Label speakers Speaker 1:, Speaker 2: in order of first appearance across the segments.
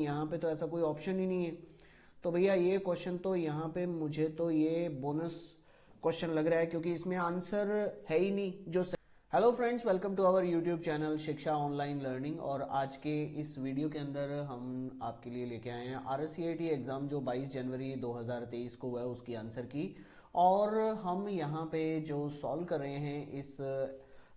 Speaker 1: यहाँ पे तो ऐसा कोई ऑप्शन ही नहीं है। तो भैया ये क्वेश्चन तो यहाँ पे मुझे तो ये बोनस क्वेश्चन लग रहा है, क्योंकि इसमें आंसर है ही नहीं जो। Hello friends, welcome to our YouTube channel Shiksha online learning. और आज के इस वीडियो के अंदर हम आपके लिए लेके आए हैं RSCAT एग्ज़ाम जो 22 जनवरी 2023 को हुआ है उसकी आंसर की। और हम यहाँ पे जो सॉल्व कर रहे हैं इस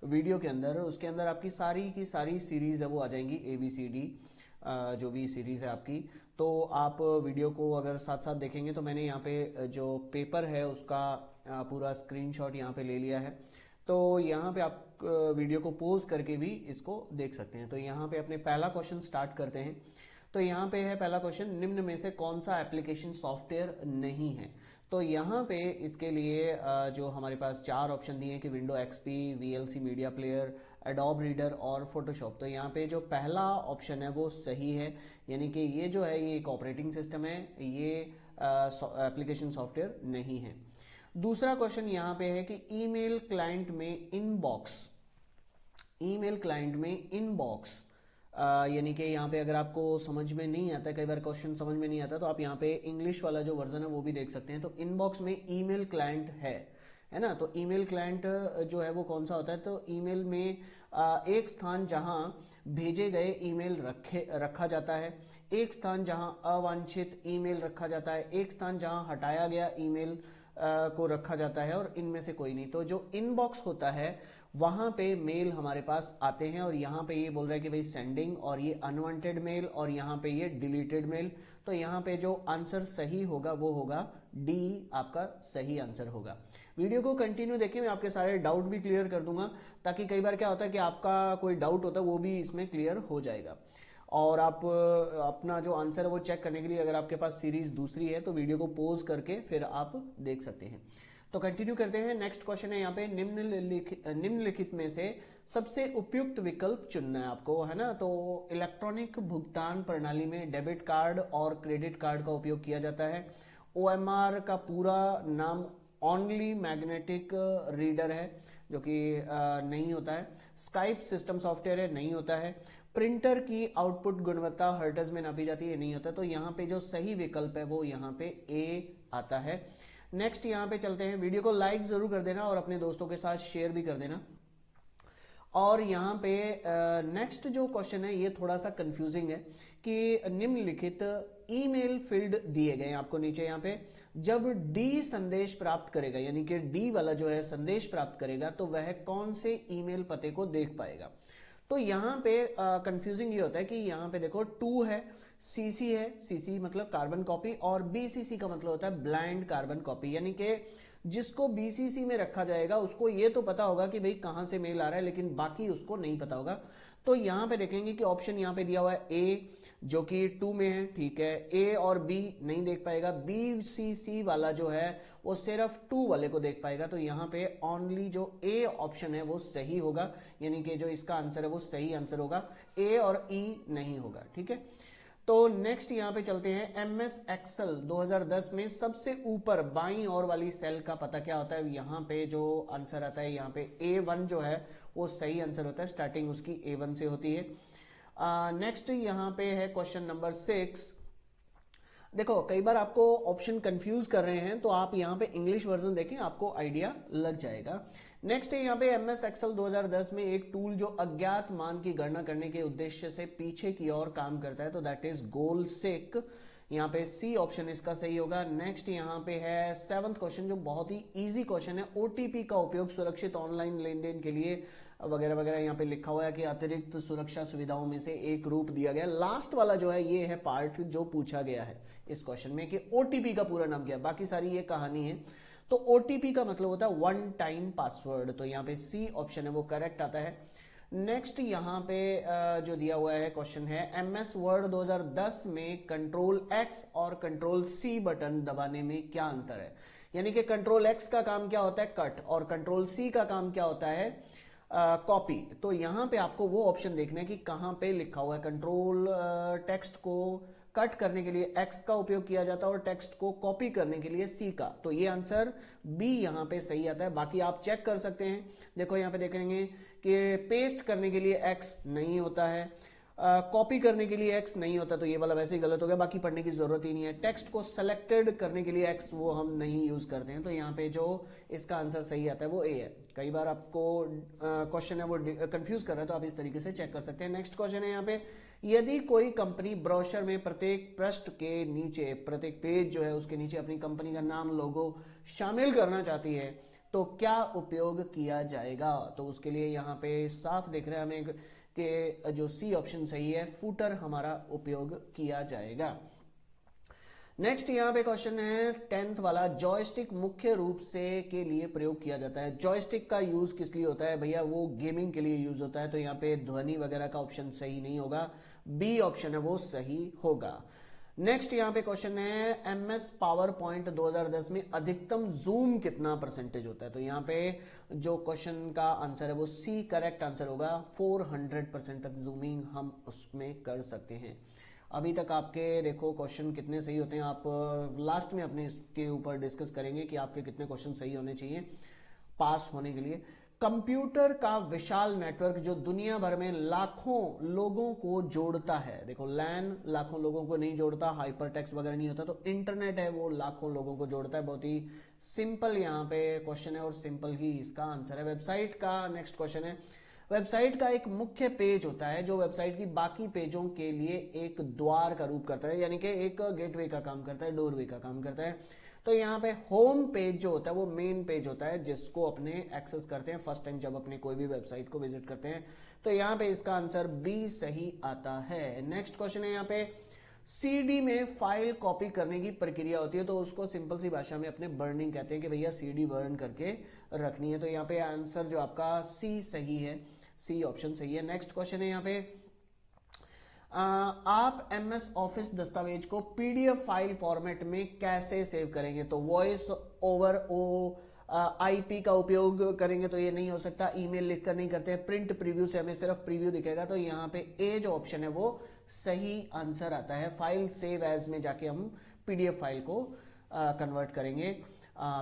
Speaker 1: वीडियो के अंदर, उसके अंदर आपकी सारी की सारी सीरीज़ है वो आ जाएंगी, ABCD जो भी सीरीज़ है आपकी। तो आप वीडियो को अगर साथ साथ देखेंगे तो मैंने यहाँ पे जो पेपर है उसका पूरा स्क्रीनशॉट यहाँ पे ले लिया है। तो यहाँ पे आप वीडियो को पॉज करके भी इसको देख सकते हैं। तो यहाँ पे अपने पहला क्वेश्चन स्टार्ट करते हैं। तो यहाँ पे है पहला क्वेश्चन, निम्न में से कौन सा एप्लीकेशन सॉफ्टवेयर नहीं है। तो यहाँ पे इसके लिए जो हमारे पास चार ऑप्शन दिए हैं कि window XP, VLC media player, adobe reader और फोटोशॉप। तो यहाँ पे जो पहला ऑप्शन है वो सही है, यानी कि ये जो है ये एक ऑपरेटिंग सिस्टम है, ये एप्लीकेशन सॉफ्टवेयर नहीं है। दूसरा क्वेश्चन यहाँ पे है कि ईमेल क्लाइंट में इनबॉक्स यानी कि यहाँ पे अगर आपको समझ में नहीं आता, कई बार क्वेश्चन समझ में नहीं आता, तो आप यहाँ पे इंग्लिश वाला जो वर्जन है वो भी देख सकते हैं। तो इनबॉक्स में ईमेल क्लाइंट है ना। तो ईमेल क्लाइंट जो है वो कौन सा होता है, तो ईमेल में एक स्थान जहां भेजे गए ईमेल रखा जाता है, एक स्थान जहां अवांछित ईमेल रखा जाता है, एक स्थान जहां हटाया गया ईमेल को रखा जाता है, और इनमें से कोई नहीं। तो जो इनबॉक्स होता है वहां पे मेल हमारे पास आते हैं, और यहाँ पे ये बोल रहा है कि भाई सेंडिंग, और ये अनवांटेड मेल, और यहाँ पे ये डिलीटेड मेल। तो यहाँ पे जो आंसर सही होगा वो होगा डी, आपका सही आंसर होगा। वीडियो को कंटिन्यू देखिए, मैं आपके सारे डाउट भी क्लियर कर दूंगा, ताकि कई बार क्या होता है कि आपका कोई डाउट होता है वो भी इसमें क्लियर हो जाएगा। और आप अपना जो आंसर है वो चेक करने के लिए अगर आपके पास सीरीज दूसरी है तो वीडियो को पॉज करके फिर आप देख सकते हैं। तो कंटिन्यू करते हैं। नेक्स्ट क्वेश्चन है यहाँ पे, निम्नलिखित में से सबसे उपयुक्त विकल्प चुनना है आपको, है ना। तो इलेक्ट्रॉनिक भुगतान प्रणाली में डेबिट कार्ड और क्रेडिट कार्ड का उपयोग किया जाता है। OMR का पूरा नाम ओनली मैग्नेटिक रीडर है, जो कि नहीं होता है। स्काइप सिस्टम सॉफ्टवेयर है, नहीं होता है। प्रिंटर की आउटपुट गुणवत्ता हर्ट्ज में नापी जाती है, नहीं होता। तो यहाँ पे जो सही विकल्प है वो यहाँ पे ए आता है। नेक्स्ट यहाँ पे चलते हैं। वीडियो को लाइक जरूर कर देना और अपने दोस्तों के साथ शेयर भी कर देना। और यहाँ पे नेक्स्ट जो क्वेश्चन है ये थोड़ा सा कंफ्यूजिंग है कि निम्नलिखित ईमेल फील्ड दिए गए हैं आपको नीचे यहाँ पे, जब डी संदेश प्राप्त करेगा, यानी कि डी वाला जो है संदेश प्राप्त करेगा, तो वह कौन से ईमेल पते को देख पाएगा। तो यहाँ पे कंफ्यूजिंग ये होता है कि यहाँ पे देखो 2 है, CC है, CC मतलब कार्बन कॉपी, और BCC का मतलब होता है ब्लाइंड कार्बन कॉपी, यानी कि जिसको BCC में रखा जाएगा उसको ये तो पता होगा कि भाई कहां से मेल आ रहा है, लेकिन बाकी उसको नहीं पता होगा। तो यहाँ पे देखेंगे कि ऑप्शन यहाँ पे दिया हुआ है A, जो कि 2 में है, ठीक है। A और B नहीं देख पाएगा, BCC वाला जो है वो सिर्फ 2 वाले को देख पाएगा। तो यहाँ पे ओनली जो A ऑप्शन है वो सही होगा, यानी कि जो इसका आंसर है वो सही आंसर होगा, A और E नहीं होगा, ठीक है। तो नेक्स्ट यहाँ पे चलते हैं। MS एक्सेल 2010 में सबसे ऊपर बाईं ओर वाली सेल का पता क्या होता है। यहाँ पे जो आंसर आता है यहाँ पे A1 जो है वो सही आंसर होता है, स्टार्टिंग उसकी A1 से होती है। नेक्स्ट यहाँ पे है क्वेश्चन नंबर 6। देखो कई बार आपको ऑप्शन कंफ्यूज कर रहे हैं, तो आप यहाँ पे इंग्लिश वर्जन देखें, आपको आइडिया लग जाएगा। नेक्स्ट है यहाँ पे MS एक्सेल 2010 में एक टूल जो अज्ञात मान की गणना करने के उद्देश्य से पीछे की ओर काम करता है, तो दैट इज गोल सेक। यहाँ पे C ऑप्शन इसका सही होगा। नेक्स्ट यहाँ पे है 7th क्वेश्चन, जो बहुत ही इजी क्वेश्चन है। OTP का उपयोग सुरक्षित ऑनलाइन लेन देन के लिए वगैरह वगैरह यहाँ पे लिखा हुआ है कि अतिरिक्त सुरक्षा सुविधाओं में से एक रूप दिया गया। लास्ट वाला जो है ये है पार्ट जो पूछा गया है इस क्वेश्चन में कि OTP का पूरा नाम क्या है, बाकी सारी ये कहानी है। तो OTP का मतलब होता है वन टाइम पासवर्ड, तो यहाँ पे C ऑप्शन है वो करेक्ट आता है। नेक्स्ट यहाँ पे जो दिया हुआ है क्वेश्चन है, MS वर्ड 2010 में Ctrl+X और Ctrl+C बटन दबाने में क्या अंतर है। यानी कि Ctrl+X का काम क्या होता है, कट, और Ctrl+C का काम क्या होता है, कॉपी। तो यहाँ पे आपको वो ऑप्शन देखना है कि कहाँ पे लिखा हुआ है। कंट्रोल टेक्स्ट को कट करने के लिए X का उपयोग किया जाता है और टेक्स्ट को कॉपी करने के लिए C का। तो ये आंसर B यहाँ पे सही आता है। बाकी आप चेक कर सकते हैं, देखो यहाँ पे देखेंगे कि पेस्ट करने के लिए X नहीं होता है, कॉपी करने के लिए एक्स नहीं होता, तो ये वाला वैसे ही गलत हो गया, बाकी पढ़ने की जरूरत ही नहीं है। टेक्स्ट को सेलेक्टेड करने के लिए एक्स वो हम नहीं यूज करते हैं, तो यहाँ पे जो इसका आंसर सही आता है वो ए है। कई बार आपको क्वेश्चन है वो कंफ्यूज कर रहा है, तो आप इस तरीके से चेक कर सकते हैं। नेक्स्ट क्वेश्चन है यहाँ पे, यदि कोई कंपनी ब्रोशर में प्रत्येक पृष्ठ के नीचे, प्रत्येक पेज जो है उसके नीचे अपनी कंपनी का नाम, लोगो शामिल करना चाहती है तो क्या उपयोग किया जाएगा? तो उसके लिए यहाँ पे साफ दिख रहा है हमें कि जो सी ऑप्शन सही है, फूटर हमारा उपयोग किया जाएगा। नेक्स्ट यहाँ पे क्वेश्चन है 10th वाला, जॉयस्टिक मुख्य रूप से के लिए प्रयोग किया जाता है। जॉयस्टिक का यूज किस लिए होता है भैया? वो गेमिंग के लिए यूज होता है, तो यहाँ पे ध्वनि वगैरह का ऑप्शन सही नहीं होगा, बी ऑप्शन है वो सही होगा। नेक्स्ट यहाँ पे क्वेश्चन है, MS पावर पॉइंट 2010 में अधिकतम जूम कितना परसेंटेज होता है? तो यहाँ पे जो क्वेश्चन का आंसर है वो सी करेक्ट आंसर होगा। 400% तक जूमिंग हम उसमें कर सकते हैं। अभी तक आपके देखो क्वेश्चन कितने सही होते हैं, आप लास्ट में अपने इसके ऊपर डिस्कस करेंगे कि आपके कितने क्वेश्चन सही होने चाहिए पास होने के लिए। कंप्यूटर का विशाल नेटवर्क जो दुनिया भर में लाखों लोगों को जोड़ता है, देखो लैन लाखों लोगों को नहीं जोड़ता, हाइपर टेक्स्ट वगैरह नहीं होता, तो इंटरनेट है वो लाखों लोगों को जोड़ता है। बहुत ही सिंपल यहाँ पे क्वेश्चन है और सिंपल ही इसका आंसर है। वेबसाइट का नेक्स्ट क्वेश्चन है, वेबसाइट का एक मुख्य पेज होता है जो वेबसाइट की बाकी पेजों के लिए एक द्वार का रूप करता है, यानी कि एक गेटवे का काम करता है, डोरवे का काम करता है। तो यहाँ पे होम पेज जो होता है वो मेन पेज होता है जिसको अपने एक्सेस करते हैं फर्स्ट टाइम जब अपने कोई भी वेबसाइट को विजिट करते हैं, तो यहाँ पे इसका आंसर बी सही आता है। नेक्स्ट क्वेश्चन है यहाँ पे, सीडी में फाइल कॉपी करने की प्रक्रिया होती है, तो उसको सिंपल सी भाषा में अपने बर्निंग कहते हैं कि भैया सीडी बर्न करके रखनी है, तो यहाँ पे आंसर जो आपका सी सही है, सी ऑप्शन सही है। नेक्स्ट क्वेश्चन है यहाँ पे, आप MS ऑफिस दस्तावेज को PDF फाइल फॉर्मेट में कैसे सेव करेंगे? तो वॉइस ओवर IP का उपयोग करेंगे तो ये नहीं हो सकता, ईमेल लिखकर नहीं करते हैं, प्रिंट प्रीव्यू से हमें सिर्फ प्रीव्यू दिखेगा, तो यहाँ पे ए जो ऑप्शन है वो सही आंसर आता है। फाइल सेव एज में जाके हम PDF फाइल को कन्वर्ट करेंगे,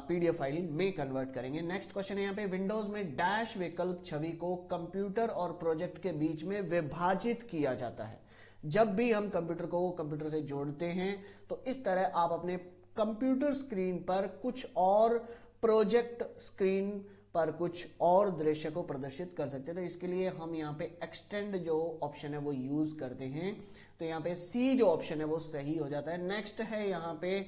Speaker 1: PDF फाइल में कन्वर्ट करेंगे। नेक्स्ट क्वेश्चन है यहाँ पे, विंडोज में डैश विकल्प छवि को कंप्यूटर और प्रोजेक्ट के बीच में विभाजित किया जाता है। जब भी हम कंप्यूटर को कंप्यूटर से जोड़ते हैं तो इस तरह आप अपने कंप्यूटर स्क्रीन पर कुछ और, प्रोजेक्ट स्क्रीन पर कुछ और दृश्य को प्रदर्शित कर सकते हैं, तो इसके लिए हम यहाँ पे एक्सटेंड जो ऑप्शन है वो यूज करते हैं, तो यहाँ पे सी जो ऑप्शन है वो सही हो जाता है। नेक्स्ट है यहाँ पे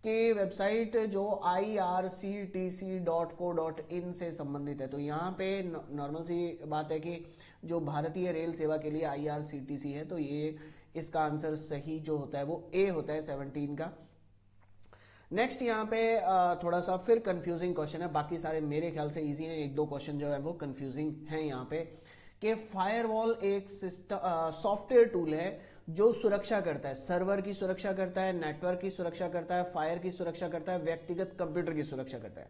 Speaker 1: कि वेबसाइट जो irctc.co.in से संबंधित है, तो यहाँ पे नॉर्मल सी बात है कि जो भारतीय रेल सेवा के लिए IRCTC है, तो ये इसका आंसर सही जो होता है वो ए होता है 17 का। नेक्स्ट यहाँ पे थोड़ा सा फिर कंफ्यूजिंग क्वेश्चन है, बाकी सारे मेरे ख्याल से इजी हैं, एक दो क्वेश्चन जो है वो कंफ्यूजिंग है यहाँ पे, कि फायरवॉल एक सॉफ्टवेयर टूल है जो सुरक्षा करता है, सर्वर की सुरक्षा करता है, नेटवर्क की सुरक्षा करता है, फायर की सुरक्षा करता है, व्यक्तिगत कंप्यूटर की सुरक्षा करता है।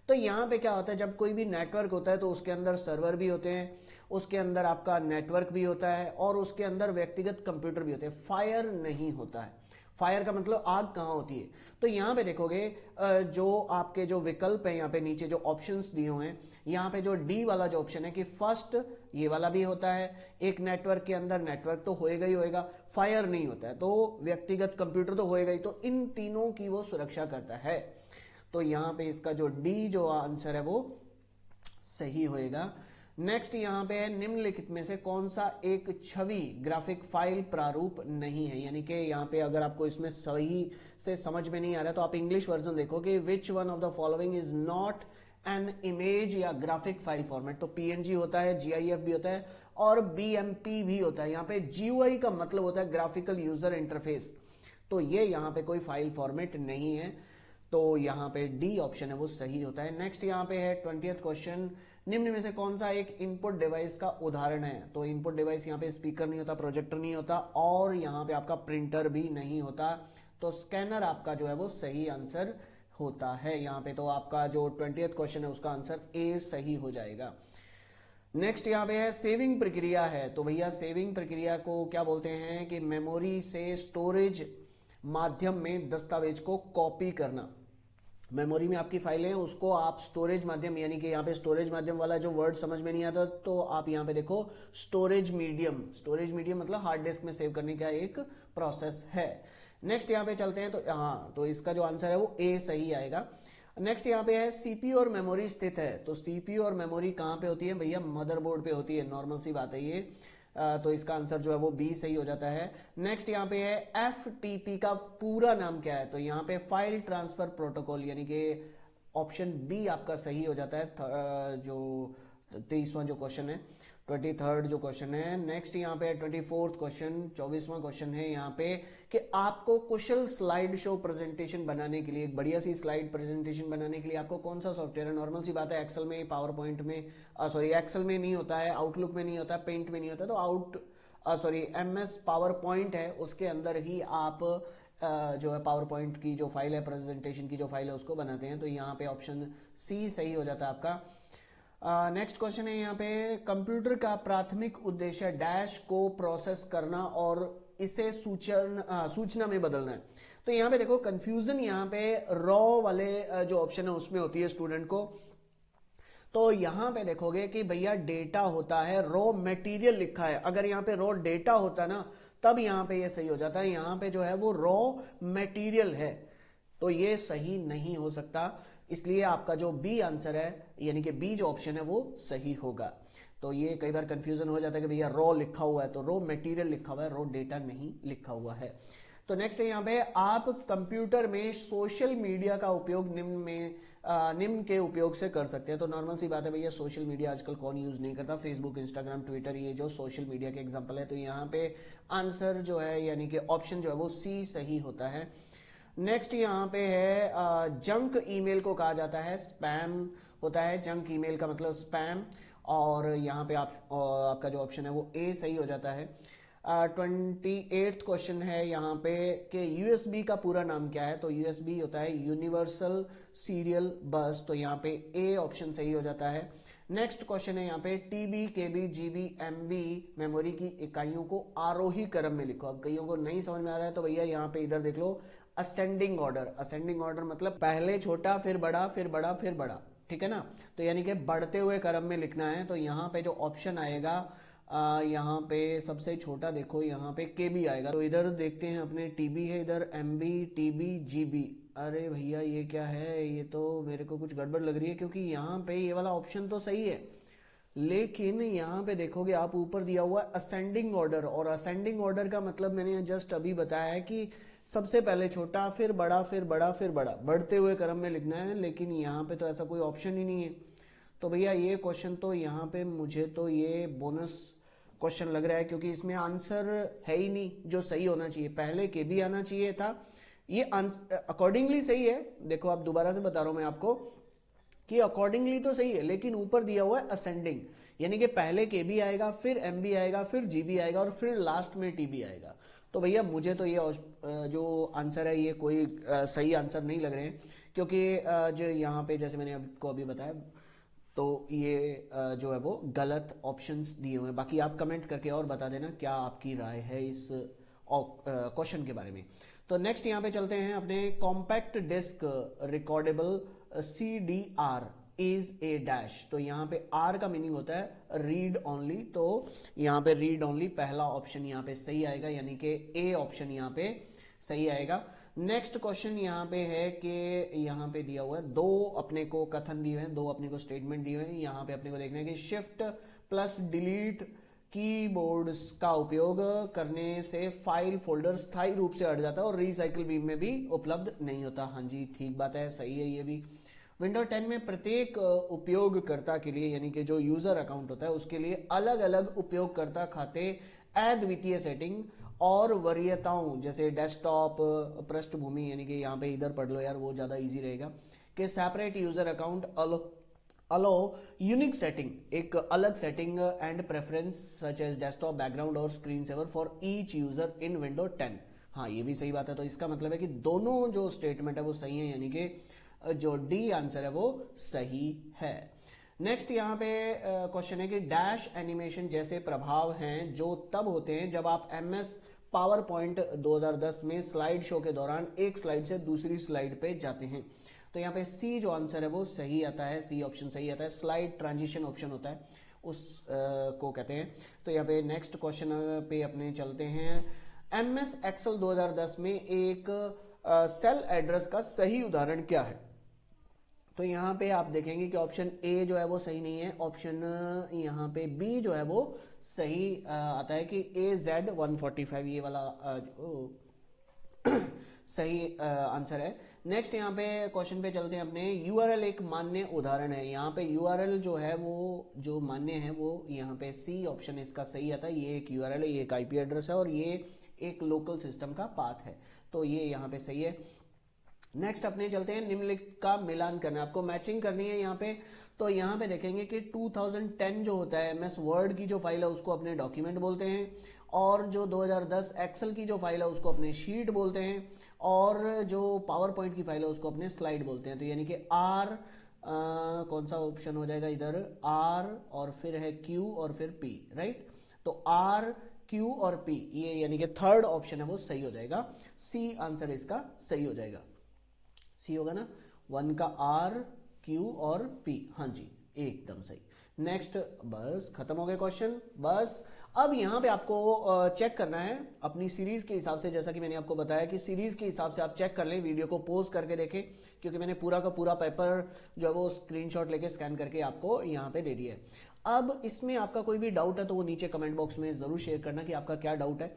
Speaker 1: तो यहाँ पे क्या होता है, जब कोई भी नेटवर्क होता है तो उसके अंदर सर्वर भी होते हैं, उसके अंदर आपका नेटवर्क भी होता है और उसके अंदर व्यक्तिगत कंप्यूटर भी होते हैं, फायर नहीं होता है। फायर का मतलब आग कहाँ होती है, तो यहाँ पे देखोगे जो आपके जो विकल्प है यहाँ पे नीचे जो ऑप्शंस दिए हुए हैं, यहाँ पे जो डी वाला जो ऑप्शन है कि फर्स्ट ये वाला भी होता है, एक नेटवर्क के अंदर नेटवर्क तो होएगा ही होएगा, फायर नहीं होता है, तो व्यक्तिगत कंप्यूटर तो होएगा ही, तो इन तीनों की वो सुरक्षा करता है, तो यहाँ पे इसका जो डी जो आंसर है वो सही होएगा। नेक्स्ट यहाँ पे है, निम्नलिखित में से कौन सा एक छवि ग्राफिक फाइल प्रारूप नहीं है, यानी कि यहाँ पे अगर आपको इसमें सही से समझ में नहीं आ रहा तो आप इंग्लिश वर्जन देखो कि which one of the following is not an image या ग्राफिक फाइल फॉर्मेट, तो PNG होता है, GIF भी होता है और BMP भी होता है। यहाँ पे GUI का मतलब होता है ग्राफिकल यूजर इंटरफेस, तो ये यहाँ पे कोई फाइल फॉर्मेट नहीं है, तो यहाँ पे डी ऑप्शन है वो सही होता है। नेक्स्ट यहाँ पे है 20th क्वेश्चन, निम्न में से कौन सा एक इनपुट डिवाइस का उदाहरण है, तो इनपुट डिवाइस यहाँ पे स्पीकर नहीं होता, प्रोजेक्टर नहीं होता और यहाँ पे आपका प्रिंटर भी नहीं होता, तो स्कैनर आपका जो है वो सही आंसर होता है यहाँ पे, तो आपका जो 20th क्वेश्चन है उसका आंसर ए सही हो जाएगा। नेक्स्ट यहाँ पे है सेविंग प्रक्रिया है, तो भैया सेविंग प्रक्रिया को क्या बोलते हैं कि मेमोरी से स्टोरेज माध्यम में दस्तावेज को कॉपी करना, मेमोरी में आपकी फाइलें हैं, उसको आप स्टोरेज माध्यम, यानी कि यहाँ पे स्टोरेज माध्यम वाला जो वर्ड समझ में नहीं आता तो आप यहाँ पे देखो स्टोरेज मीडियम, स्टोरेज मीडियम मतलब हार्ड डिस्क में सेव करने का एक प्रोसेस है। नेक्स्ट यहाँ पे चलते हैं, तो हाँ, तो इसका जो आंसर है वो ए सही आएगा। नेक्स्ट यहाँ पे है सीपीयू और मेमोरी स्थित है, तो सीपीयू और मेमोरी कहाँ पे होती है भैया, मदरबोर्ड पे होती है, नॉर्मल सी बात है ये। तो इसका आंसर जो है वो बी सही हो जाता है। नेक्स्ट यहाँ पे है एफटीपी का पूरा नाम क्या है, तो यहाँ पे फाइल ट्रांसफर प्रोटोकॉल, यानी कि ऑप्शन बी आपका सही हो जाता है। जो 23वां जो क्वेश्चन है, 23rd जो क्वेश्चन है। नेक्स्ट यहाँ पे 24th क्वेश्चन, 24वां क्वेश्चन है यहाँ पे कि आपको कुशल स्लाइड शो प्रेजेंटेशन बनाने के लिए, एक बढ़िया सी स्लाइड प्रेजेंटेशन बनाने के लिए आपको कौन सा सॉफ्टवेयर है। नॉर्मल सी बात है, एक्सेल में, पावर पॉइंट में, सॉरी एक्सेल में नहीं होता है, आउटलुक में नहीं होता, पेंट में नहीं होता, तो MS पावर पॉइंट है, उसके अंदर ही आप जो है पावर पॉइंट की जो फाइल है, प्रेजेंटेशन की जो फाइल है, उसको बनाते हैं। तो यहाँ पे ऑप्शन सी सही हो जाता है आपका। नेक्स्ट क्वेश्चन है यहाँ पे, कंप्यूटर का प्राथमिक उद्देश्य डैश को प्रोसेस करना और इसे सूचना में बदलना है। तो यहाँ पे देखो कंफ्यूजन यहाँ पे रॉ वाले जो ऑप्शन है उसमें होती है स्टूडेंट को। तो यहां पे देखोगे कि भैया डेटा होता है, रॉ मटेरियल लिखा है, अगर यहाँ पे रॉ डेटा होता ना तब यहाँ पे ये सही हो जाता है, यहाँ पे जो है वो रॉ मटेरियल है, तो ये सही नहीं हो सकता। इसलिए आपका जो बी आंसर है, यानी कि बी जो ऑप्शन है वो सही होगा। तो ये कई बार कंफ्यूजन हो जाता है कि भैया रॉ लिखा हुआ है, तो रॉ मटेरियल लिखा हुआ है, रॉ डेटा नहीं लिखा हुआ है। तो नेक्स्ट है यहाँ पे, आप कंप्यूटर में सोशल मीडिया का उपयोग निम्न के उपयोग से कर सकते हैं। तो नॉर्मल सी बात है भैया, सोशल मीडिया आजकल कौन यूज नहीं करता, फेसबुक, इंस्टाग्राम, ट्विटर, ये जो सोशल मीडिया के एग्जांपल है। तो यहाँ पे आंसर जो है, यानी कि ऑप्शन जो है वो सी सही होता है। नेक्स्ट यहाँ पे है, जंक ईमेल को कहा जाता है स्पैम होता है, जंक ईमेल का मतलब स्पैम, और यहाँ पे आपका जो ऑप्शन है वो ए सही हो जाता है। 28th क्वेश्चन है यहाँ पे कि यूएसबी का पूरा नाम क्या है, तो यूएसबी होता है यूनिवर्सल सीरियल बस, तो यहाँ पे ए ऑप्शन सही हो जाता है। नेक्स्ट क्वेश्चन है यहाँ पे, टीबी, केबी, जीबी, एमबी मेमोरी की इकाइयों को आरोही क्रम में लिखो। अब कईयों को नहीं समझ में आ रहा है तो भैया यहाँ पे इधर देख लो, असेंडिंग ऑर्डर। असेंडिंग ऑर्डर मतलब पहले छोटा फिर बड़ा फिर बड़ा फिर बड़ा, ठीक है ना, तो यानी कि बढ़ते हुए क्रम में लिखना है। तो यहाँ पे जो ऑप्शन आएगा, यहाँ पे सबसे छोटा देखो, यहाँ पे केबी आएगा। तो इधर देखते हैं अपने टीबी है, इधर एमबी, टीबी, जीबी। अरे भैया ये क्या है, ये तो मेरे को कुछ गड़बड़ लग रही है, क्योंकि यहाँ पे ये वाला ऑप्शन तो सही है, लेकिन यहाँ पे देखोगे आप ऊपर दिया हुआ है असेंडिंग ऑर्डर, और असेंडिंग ऑर्डर का मतलब मैंने जस्ट अभी बताया है कि सबसे पहले छोटा फिर बड़ा फिर बड़ा फिर बड़ा, बढ़ते हुए क्रम में लिखना है, लेकिन यहाँ पे तो ऐसा कोई ऑप्शन ही नहीं है। तो भैया ये क्वेश्चन तो यहाँ पे मुझे तो ये बोनस क्वेश्चन लग रहा है, क्योंकि इसमें आंसर है ही नहीं जो सही होना चाहिए, पहले के भी आना चाहिए था। ये अकॉर्डिंगली सही है, देखो आप दोबारा से बता रहा हूं मैं आपको कि अकॉर्डिंगली तो सही है, लेकिन ऊपर दिया हुआ है असेंडिंग, यानी कि पहले के भी आएगा, फिर एम भी आएगा, फिर जी भी आएगा, और फिर लास्ट में टी भी आएगा। तो भैया मुझे तो ये जो आंसर है ये कोई सही आंसर नहीं लग रहे हैं, क्योंकि जो यहाँ पे जैसे मैंने आपको अभी बताया, तो ये जो है वो गलत ऑप्शंस दिए हुए हैं। बाकी आप कमेंट करके और बता देना क्या आपकी राय है इस क्वेश्चन के बारे में। तो नेक्स्ट यहाँ पे चलते हैं अपने, compact disc recordable CDR is a dash. तो यहाँ पे आर का मीनिंग होता है रीड ओनली, तो यहाँ पे रीड ओनली पहला ऑप्शन यहाँ पे सही आएगा, यानी कि ए ऑप्शन यहाँ पे सही आएगा। नेक्स्ट क्वेश्चन यहाँ पे है कि यहाँ पे दिया हुआ है, दो अपने को कथन दिए हैं, दो अपने को स्टेटमेंट दिए हुए हैं। यहाँ पे अपने को देखना है कि शिफ्ट प्लस डिलीट कीबोर्ड्स का उपयोग करने से फाइल फोल्डर स्थायी रूप से हट जाता है और रिसाइकिल बीम में भी उपलब्ध नहीं होता। हाँ जी ठीक बात है, सही है ये भी। विंडो 10 में प्रत्येक उपयोगकर्ता के लिए, यानी कि जो यूजर अकाउंट होता है उसके लिए अलग अलग उपयोगकर्ता खाते, अद्वितीय सेटिंग और वरीयताओं, जैसे डेस्कटॉप, पृष्ठभूमि, यानी कि यहाँ पे इधर पढ़ लो यार वो ज्यादा इजी रहेगा, कि separate user account allow unique setting, एक अलग setting and preference such as desktop, background और screen saver for each user in Windows 10। हाँ ये भी सही बात है, तो इसका मतलब है कि दोनों जो स्टेटमेंट है वो सही है, यानी कि जो डी आंसर है वो सही है। नेक्स्ट यहाँ पे क्वेश्चन है कि डैश एनिमेशन जैसे प्रभाव हैं जो तब होते हैं जब आप MS पावर पॉइंट 2010 में स्लाइड शो के दौरान एक स्लाइड से दूसरी स्लाइड पे जाते हैं। तो यहाँ पे सी जो आंसर है वो सही आता है, सी ऑप्शन सही आता है। स्लाइड ट्रांजिशन ऑप्शन होता है, उस को कहते हैं। तो यहाँ पे नेक्स्ट क्वेश्चन पे अपने चलते हैं। MS एक्सेल 2010 में एक सेल एड्रेस का सही उदाहरण क्या है? तो यहाँ पे आप देखेंगे कि ऑप्शन ए जो है वो सही नहीं है, ऑप्शन यहाँ पे बी जो है वो सही आता है कि AZ145 ये वाला सही आंसर है। नेक्स्ट यहाँ पे क्वेश्चन पे चलते हैं अपने। URL एक मान्य उदाहरण है। यहाँ पे URL जो है वो जो मान्य है वो यहाँ पे सी ऑप्शन इसका सही आता है। ये एक URL है, ये एक IP एड्रेस है और ये एक लोकल सिस्टम का पाथ है, तो ये यहाँ पे सही है। नेक्स्ट अपने चलते हैं। निम्नलिखित का मिलान करना, आपको मैचिंग करनी है यहाँ पे। तो यहाँ पे देखेंगे कि 2010 जो होता है MS वर्ड की जो फाइल है उसको अपने डॉक्यूमेंट बोलते हैं, और जो 2010 एक्सेल की जो फाइल है उसको अपने शीट बोलते हैं, और जो पावर पॉइंट की फाइल है उसको अपने स्लाइड बोलते हैं। तो यानी कि आर कौन सा ऑप्शन हो जाएगा इधर, आर और फिर है क्यू और फिर पी, राइट। तो आर क्यू और पी, ये यानी कि थर्ड ऑप्शन है वो सही हो जाएगा। सी आंसर इसका सही हो जाएगा, सी होगा ना। 1 का आर क्यू और पी, हाँ जी एकदम सही। नेक्स्ट, बस खत्म हो गए क्वेश्चन। बस अब यहाँ पे आपको चेक करना है अपनी सीरीज के हिसाब से, जैसा कि मैंने आपको बताया कि सीरीज के हिसाब से आप चेक कर लें, वीडियो को पॉज करके देखें, क्योंकि मैंने पूरा का पूरा पेपर जो है वो स्क्रीनशॉट लेके स्कैन करके आपको यहाँ पे दे दिया है। अब इसमें आपका कोई भी डाउट है तो वो नीचे कमेंट बॉक्स में जरूर शेयर करना कि आपका क्या डाउट है।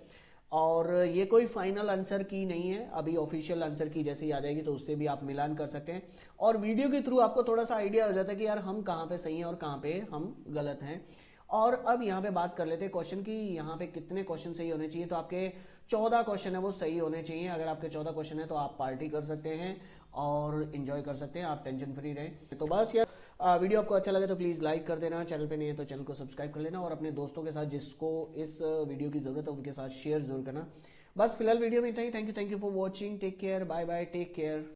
Speaker 1: और ये कोई फाइनल आंसर की नहीं है, अभी ऑफिशियल आंसर की जैसे ही आ जाएगी तो उससे भी आप मिलान कर सकते हैं, और वीडियो के थ्रू आपको थोड़ा सा आइडिया हो जाता है कि यार हम कहाँ पे सही हैं और कहाँ पे हम गलत हैं। और अब यहाँ पे बात कर लेते हैं क्वेश्चन की, यहाँ पे कितने क्वेश्चन सही होने चाहिए। तो आपके 14 क्वेश्चन है वो सही होने चाहिए। अगर आपके 14 क्वेश्चन है तो आप पार्टी कर सकते हैं और इंजॉय कर सकते हैं, आप टेंशन फ्री रहें। तो बस यार, वीडियो आपको अच्छा लगे तो प्लीज़ लाइक कर देना, चैनल पे नहीं है तो चैनल को सब्सक्राइब कर लेना, और अपने दोस्तों के साथ जिसको इस वीडियो की ज़रूरत है उनके साथ शेयर जरूर करना। बस फिलहाल वीडियो में इतना ही। Thank you for watching, take care, bye bye, take care.